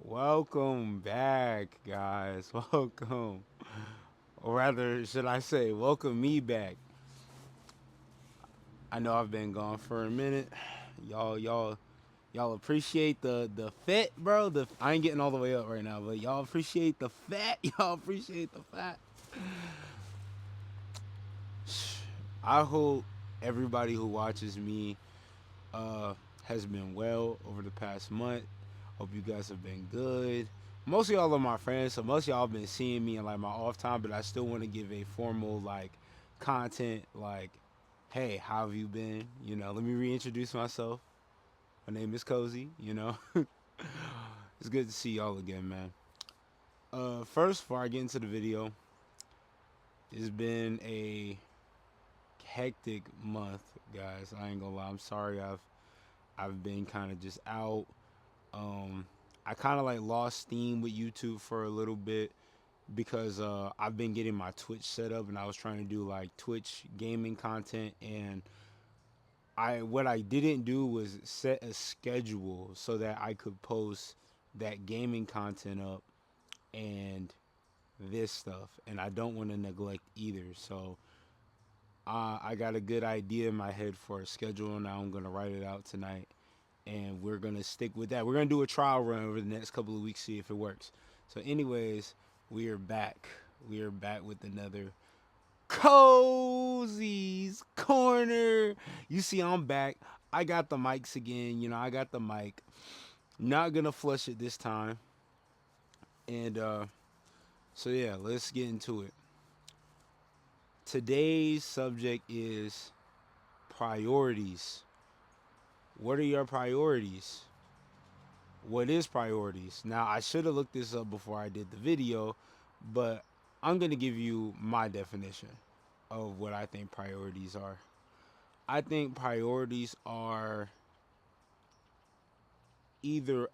Welcome back, guys. Welcome. Or rather, should I say, welcome me back. I know I've been gone for a minute. Y'all appreciate the fat, bro. The I ain't getting all the way up right now, but y'all appreciate the fat. Y'all appreciate the fat. I hope everybody who watches me uh has been well over the past month. Hope you guys have been good. Most of y'all are my friends, so most of y'all have been seeing me in like my off time, but I still want to give a formal like content like, hey, how have you been? Let me reintroduce myself. My name is Cozy. It's good to see y'all again, man. First, before I get into the video, it's been a hectic month, guys. I ain't gonna lie. I'm sorry I've been kind of just out. Um, I kind of like lost steam with YouTube for a little bit because I've been getting my Twitch set up and I was trying to do like Twitch gaming content, and I what I didn't do was set a schedule so that I could post that gaming content up and this stuff, and I don't want to neglect either. So I got a good idea in my head for a schedule, and now I'm gonna write it out tonight, and we're gonna stick with that. We're gonna do a trial run over the next couple of weeks, see if it works. So, anyways, we are back. We are back with another Cozy's Corner. You see, I'm back. I got the mics again. I got the mic. Not gonna flush it this time. And so yeah, let's get into it. Today's subject is priorities. What are your priorities? What is priorities? Now, I should have looked this up before I did the video, but I'm going to give you my definition of what I think priorities are. I think priorities are either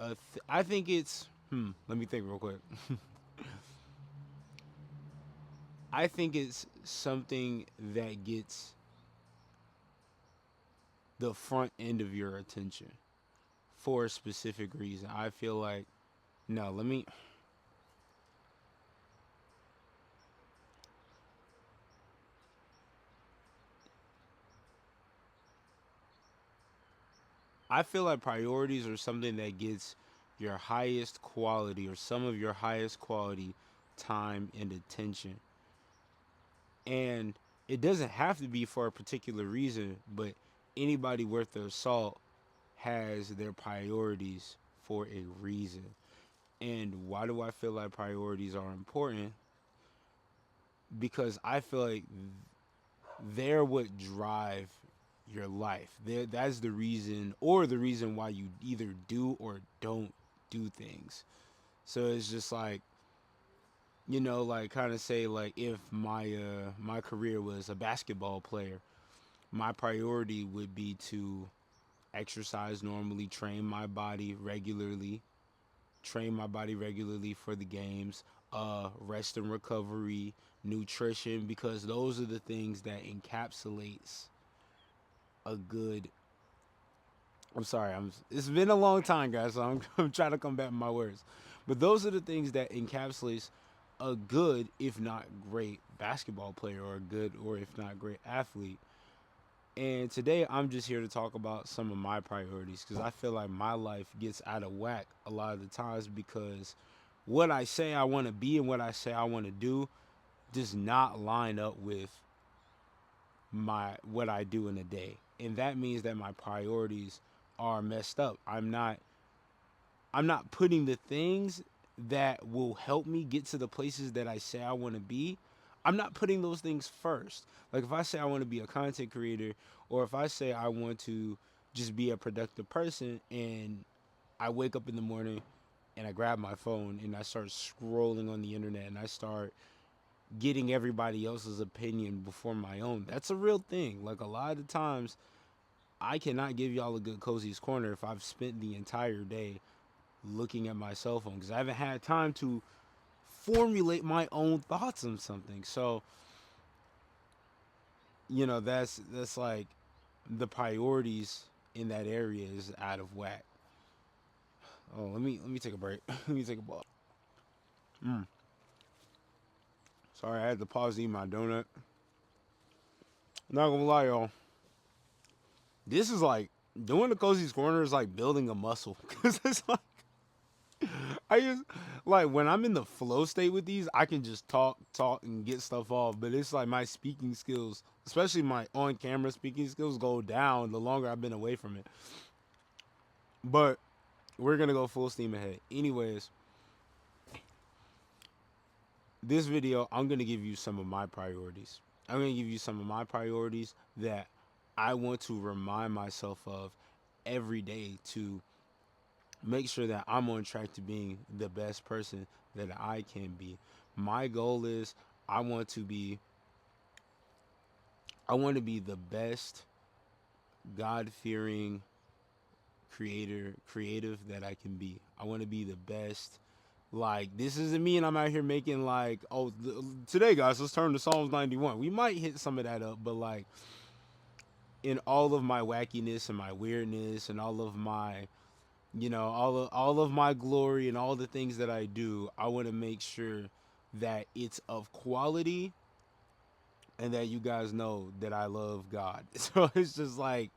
I think it's let me think real quick. I think it's something that gets the front end of your attention for a specific reason. I feel like no, let me I feel like priorities are something that gets your highest quality or some of your highest quality time and attention. And it doesn't have to be for a particular reason, but anybody worth their salt has their priorities for a reason. And why do I feel like priorities are important? Because I feel like they're what drive your life. That's the reason, or the reason why you either do or don't do things. So it's just like, like kind of say like if my career was a basketball player, my priority would be to exercise normally, train my body regularly for the games, rest and recovery, nutrition, because those are the things that encapsulates a good. I'm sorry. It's been a long time, guys. So I'm trying to come back with my words, but those are the things that encapsulates a good, if not great, basketball player, or a good, or if not great athlete. And today I'm just here to talk about some of my priorities because I feel like my life gets out of whack a lot of the times because what I say I want to be and what I say I want to do does not line up with my what I do in a day. And that means that my priorities are messed up. I'm not putting the things that will help me get to the places that I say I want to be. I'm not putting those things first. Like if I say I want to be a content creator, or if I say I want to just be a productive person, and I wake up in the morning and I grab my phone and I start scrolling on the internet and I start getting everybody else's opinion before my own. That's a real thing. Like a lot of times I cannot give y'all a good Cozy's Corner if I've spent the entire day looking at my cell phone because I haven't had time to formulate my own thoughts on something. So, that's like the priorities in that area is out of whack. Oh, let me take a break. Let me take a ball. Mm. Sorry, I had to pause to eat my donut. Not gonna lie, y'all. This is like doing the cozy's corner is like building a muscle because it's like I just like when I'm in the flow state with these, I can just talk, and get stuff off. But it's like my speaking skills, especially my on camera speaking skills, go down the longer I've been away from it. But we're gonna go full steam ahead. Anyways, this video, I'm gonna give you some of my priorities. I'm gonna give you some of my priorities that I want to remind myself of every day to make sure that I'm on track to being the best person that I can be. My goal is I want to be I want to be the best God-fearing creative that I can be. I want to be the best. Like, this isn't me and I'm out here making like, oh, today guys, let's turn to Psalms 91. We might hit some of that up, but like in all of my wackiness and my weirdness and all of my all of my glory and all the things that I do, I want to make sure that it's of quality and that you guys know that I love God. So it's just like,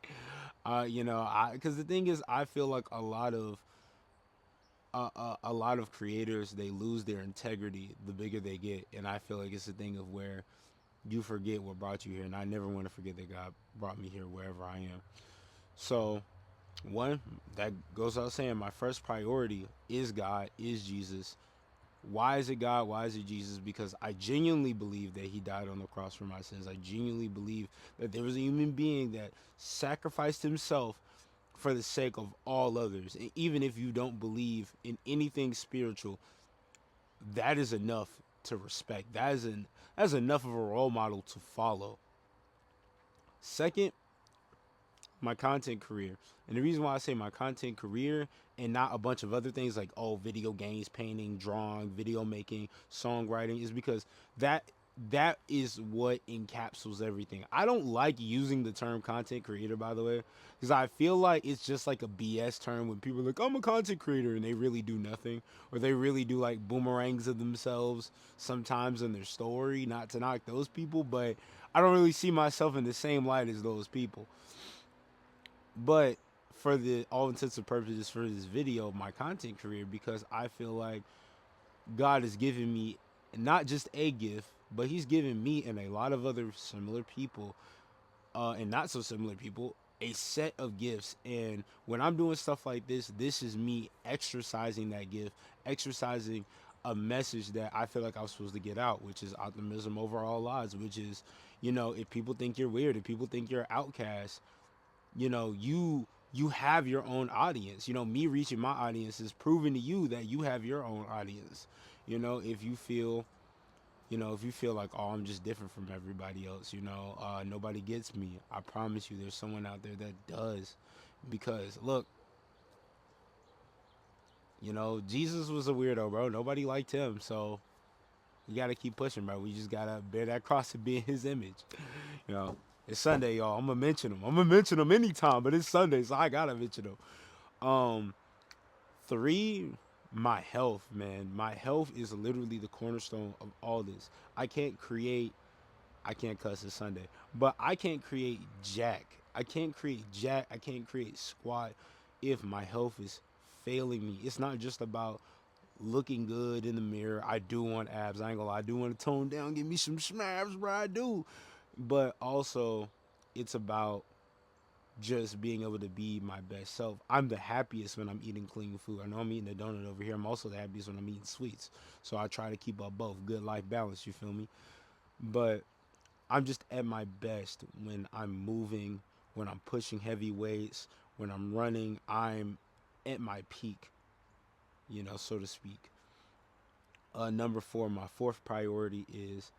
I because the thing is, I feel like a lot of creators, they lose their integrity the bigger they get, and I feel like it's a thing of where you forget what brought you here, and I never want to forget that God brought me here wherever I am. So one, that goes without saying, my first priority is God, is Jesus. Why is it God? Why is it Jesus? Because I genuinely believe that he died on the cross for my sins. I genuinely believe that there was a human being that sacrificed himself for the sake of all others. And even if you don't believe in anything spiritual, that is enough to respect. That's enough of a role model to follow. Second, my content career. And the reason why I say my content career and not a bunch of other things like, oh, video games, painting, drawing, video making, songwriting, is because that that is what encapsulates everything. I don't like using the term content creator, by the way, because I feel like it's just like a BS term when people are like, I'm a content creator, and they really do nothing, or they really do like boomerangs of themselves sometimes in their story. Not to knock those people, but I don't really see myself in the same light as those people. But for the all intents and purposes for this video, my content career, because I feel like God has given me not just a gift, but he's given me and a lot of other similar people, and not so similar people, a set of gifts. And when I'm doing stuff like this is me exercising that gift, exercising a message that I feel like I was supposed to get out, which is optimism over all odds, which is, if people think you're weird, if people think you're an outcast, you have your own audience. Me reaching my audience is proving to you that you have your own audience. If you feel, if you feel like, oh, I'm just different from everybody else, nobody gets me, I promise you there's someone out there that does. Because look, Jesus was a weirdo, bro. Nobody liked him. So you gotta keep pushing, bro. We just gotta bear that cross and be in his image. you know it's Sunday, y'all. I'm gonna mention him anytime, but it's Sunday, so I gotta mention him. Three, my health, man. My health is literally the cornerstone of all this. I can't cuss, it's Sunday, but I can't create jack. I can't create squat if my health is failing me. It's not just about looking good in the mirror. I do want abs. I ain't gonna lie. I do want to tone down, give me some snaps, bro. I do. But also, it's about just being able to be my best self. I'm the happiest when I'm eating clean food. I know I'm eating a donut over here. I'm also the happiest when I'm eating sweets. So I try to keep up both. Good life balance, you feel me? But I'm just at my best when I'm moving, when I'm pushing heavy weights, when I'm running. I'm at my peak, so to speak. Number four, my fourth priority is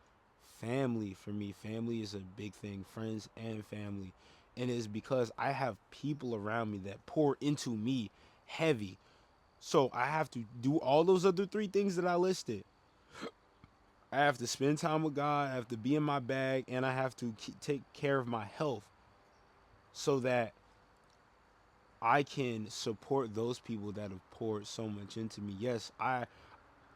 family. For me, family is a big thing, friends and family. And it's because I have people around me that pour into me heavy. So I have to do all those other three things that I listed. I have to spend time with God, I have to be in my bag, and I have to take care of my health so that I can support those people that have poured so much into me. Yes, I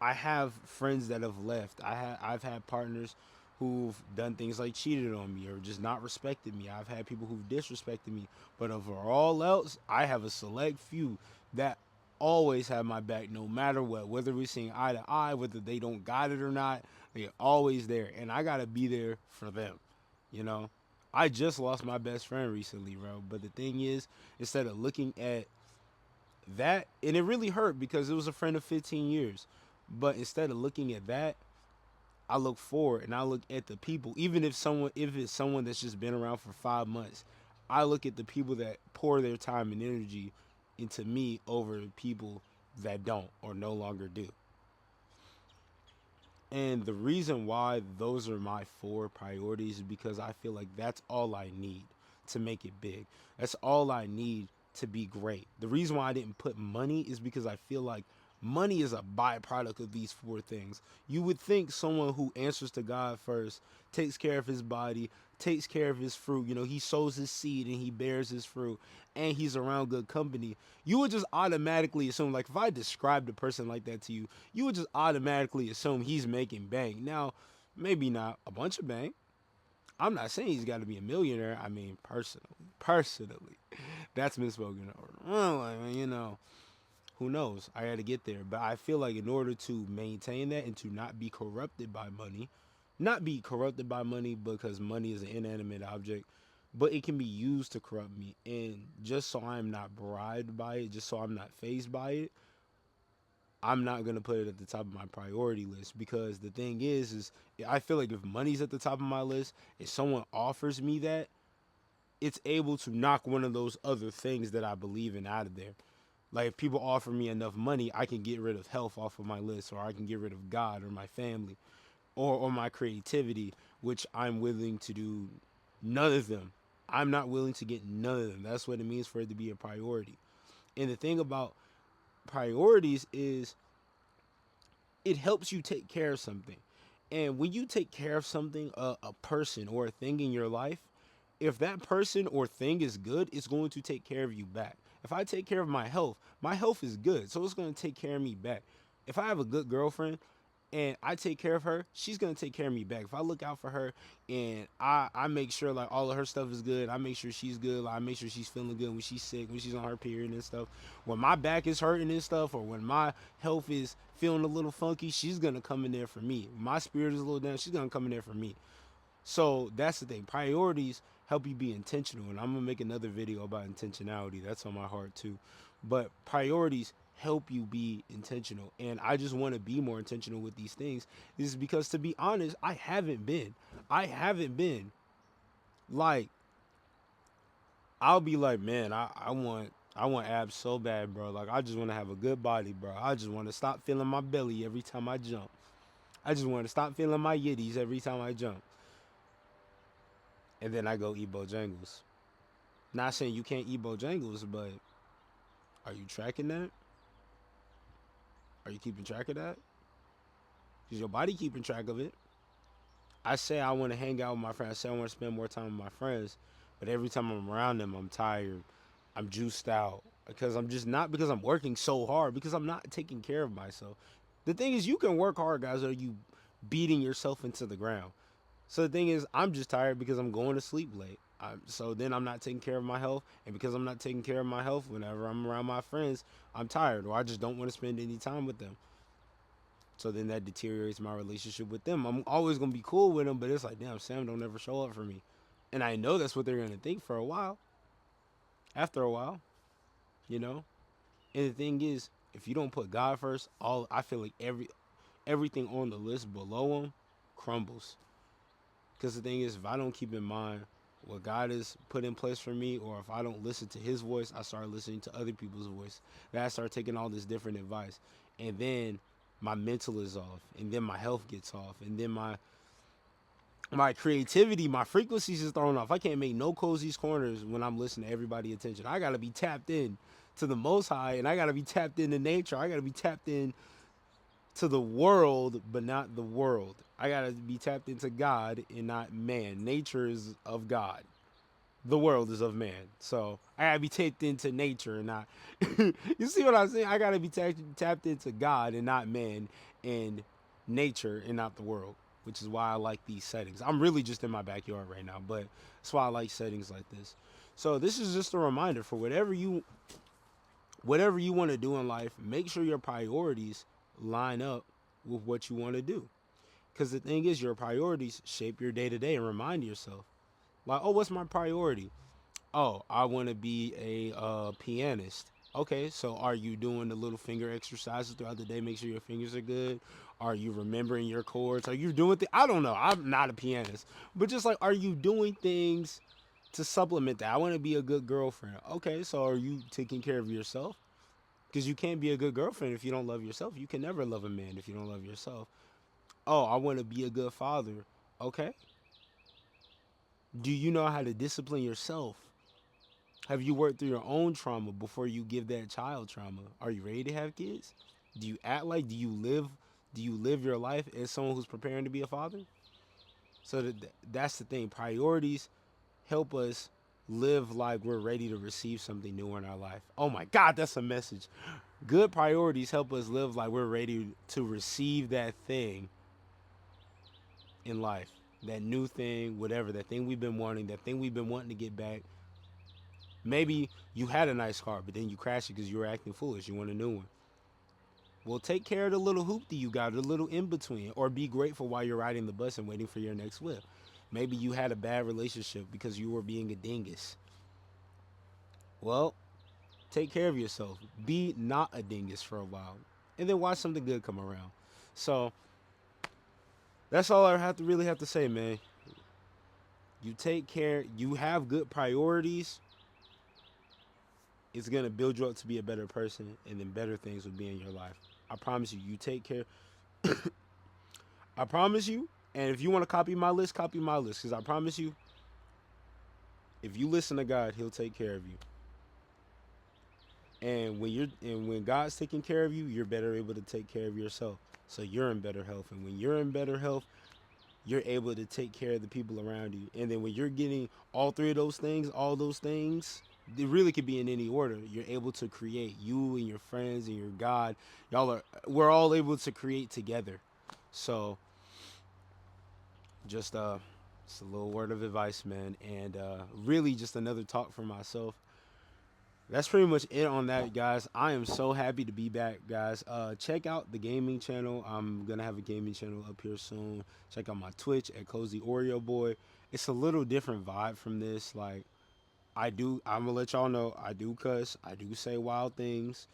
have friends that have left. I've had partners who've done things like cheated on me or just not respected me. I've had people who've disrespected me. But overall else, I have a select few that always have my back no matter what. Whether we're seeing eye to eye, whether they don't got it or not, they're always there. And I gotta be there for them. You know? I just lost my best friend recently, bro. But the thing is, instead of looking at that, and it really hurt because it was a friend of 15 years, but instead of looking at that, I look forward and I look at the people. Even if it's someone that's just been around for 5 months, I look at the people that pour their time and energy into me over people that don't or no longer do. And the reason why those are my four priorities is because I feel like that's all I need to make it big. That's all I need to be great. The reason why I didn't put money is because I feel like money is a byproduct of these four things. You would think someone who answers to God first, takes care of his body, takes care of his fruit, he sows his seed and he bears his fruit, and he's around good company, you would just automatically assume, like if I described a person like that to you, you would just automatically assume he's making bank. Now, maybe not a bunch of bank. I'm not saying he's got to be a millionaire. I mean, personally, that's misspoken. Well, I mean, who knows? I got to get there. But I feel like in order to maintain that and to not be corrupted by money, not be corrupted by money because money is an inanimate object, but it can be used to corrupt me. And just so I'm not bribed by it, just so I'm not phased by it, I'm not gonna put it at the top of my priority list because the thing is I feel like if money's at the top of my list, if someone offers me that, it's able to knock one of those other things that I believe in out of there. Like if people offer me enough money, I can get rid of health off of my list, or I can get rid of God or my family, or my creativity, which I'm willing to do none of them. I'm not willing to get none of them. That's what it means for it to be a priority. And the thing about priorities is it helps you take care of something. And when you take care of something, a person or a thing in your life, if that person or thing is good, it's going to take care of you back. If I take care of my health is good, so it's going to take care of me back. If I have a good girlfriend and I take care of her, she's gonna take care of me back. If I look out for her and I make sure like all of her stuff is good, I make sure she's good, like, I make sure she's feeling good when she's sick, when she's on her period and stuff. When my back is hurting and stuff, or when my health is feeling a little funky, she's gonna come in there for me. When my spirit is a little down, she's gonna come in there for me. So that's the thing. Priorities help you be intentional, and I'm gonna make another video about intentionality. That's on my heart too. But priorities help you be intentional, and I just want to be more intentional with these things. This is because, to be honest, I haven't been. I haven't been. Like, I'll be like, man, I want abs so bad, bro. Like, I just want to have a good body, bro. I just want to stop feeling my belly every time I jump. I just want to stop feeling my yitties every time I jump. And then I go eat Bojangles. Not saying you can't eat Bojangles, but are you tracking that? Are you keeping track of that? Is your body keeping track of it? I say I want to hang out with my friends. I say I want to spend more time with my friends, but every time I'm around them, I'm tired. I'm juiced out because I'm just not, because I'm working so hard, because I'm not taking care of myself. The thing is, you can work hard, guys, or you beating yourself into the ground. So the thing is, I'm just tired because I'm going to sleep late. So then I'm not taking care of my health, and because I'm not taking care of my health, whenever I'm around my friends, I'm tired, or I just don't want to spend any time with them. So then that deteriorates my relationship with them. I'm always gonna be cool with them, but it's like, damn, Sam don't ever show up for me, and I know that's what they're gonna think for a while. After a while, you know. And the thing is, if you don't put God first, all I feel like everything on the list below them crumbles. Because the thing is, if I don't keep in mind what God has put in place for me, or if I don't listen to His voice, I start listening to other people's voice. Then I start taking all this different advice, and then my mental is off, and then my health gets off, and then my creativity, my frequencies is thrown off. I can't make no cozy's corners when I'm listening to everybody attention. I gotta be tapped in to the Most High, and I gotta be tapped into nature. I gotta be tapped in to the world, but not the world. I gotta be tapped into God and not man. Nature is of God. the world is of man. So I gotta be tapped into nature and not. You see what I'm saying? I gotta be tapped into God and not man, and nature and not the world. Which is why I like these settings. I'm really just in my backyard right now, but that's why I like settings like this. So this is just a reminder for whatever you want to do in life. Make sure your priorities line up with what you want to do. Because the thing is, your priorities shape your day to day, and remind yourself, like, oh, what's my priority? Oh, I want to be a pianist. Okay, so are you doing the little finger exercises throughout the day? Make sure your fingers are good. Are you remembering your chords? Are you doing I don't know. I'm not a pianist, but just like, are you doing things to supplement that? I want to be a good girlfriend. Okay, so are you taking care of yourself? Because you can't be a good girlfriend if you don't love yourself. You can never love a man if you don't love yourself. Oh, I want to be a good father. Okay, do you know how to discipline yourself? Have you worked through your own trauma before you give that child trauma? Are you ready to have kids? Do you act like do you live your life as someone who's preparing to be a father? So that's the thing. Priorities help us live like we're ready to receive something new in our life. Oh my God, that's a message. Good priorities help us live like we're ready to receive that thing in life. That new thing, whatever, that thing we've been wanting, that thing we've been wanting to get back. Maybe you had a nice car, but then you crashed it because you were acting foolish. You want a new one. Well, take care of the little hoopty you got, the little in between, or be grateful while you're riding the bus and waiting for your next whip. Maybe you had a bad relationship because you were being a dingus. Well, take care of yourself. Be not a dingus for a while, and then watch something good come around. So that's all I have to really have to say, man. You take care. You have good priorities. It's gonna build you up to be a better person, and then better things will be in your life. I promise you. You take care. I promise you. And if you want to copy my list, because I promise you, if you listen to God, He'll take care of you. And when God's taking care of you, you're better able to take care of yourself. So you're in better health, and when you're in better health, you're able to take care of the people around you. And then when you're getting all three of those things, all those things, it really could be in any order. You're able to create. You and your friends and your God, we're all able to create together. So just just a little word of advice, man, and really just another talk for myself. That's pretty much it on that, guys. I am so happy to be back, guys. Check out the gaming channel. I'm gonna have a gaming channel up here soon. Check out my Twitch at Cozy Oreo Boy. It's a little different vibe from this. Like, I'm gonna let y'all know, I do cuss, I do say wild things.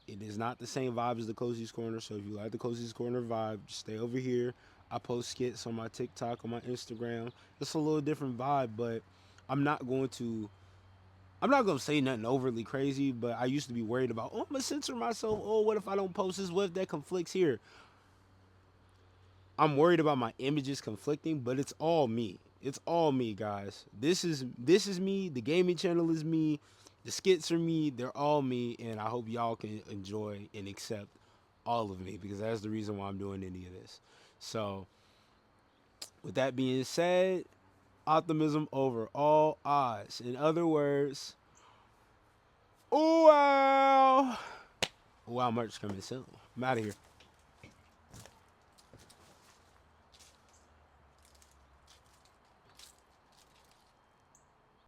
It is not the same vibe as the Cozy's Corner. So if you like the Cozy's Corner vibe, just stay over here. I post skits on my TikTok, on my Instagram. It's a little different vibe, but I'm not going to I'm not gonna say nothing overly crazy, but I used to be worried about, oh, I'm gonna censor myself. Oh, what if I don't post this? What if that conflicts here? I'm worried about my images conflicting, but it's all me. It's all me, guys. This is me. The gaming channel is me. The skits are me. They're all me, and I hope y'all can enjoy and accept all of me, because that's the reason why I'm doing any of this. So, with that being said, optimism over all odds. In other words, ooh wow, wow merch coming soon. I'm out of here.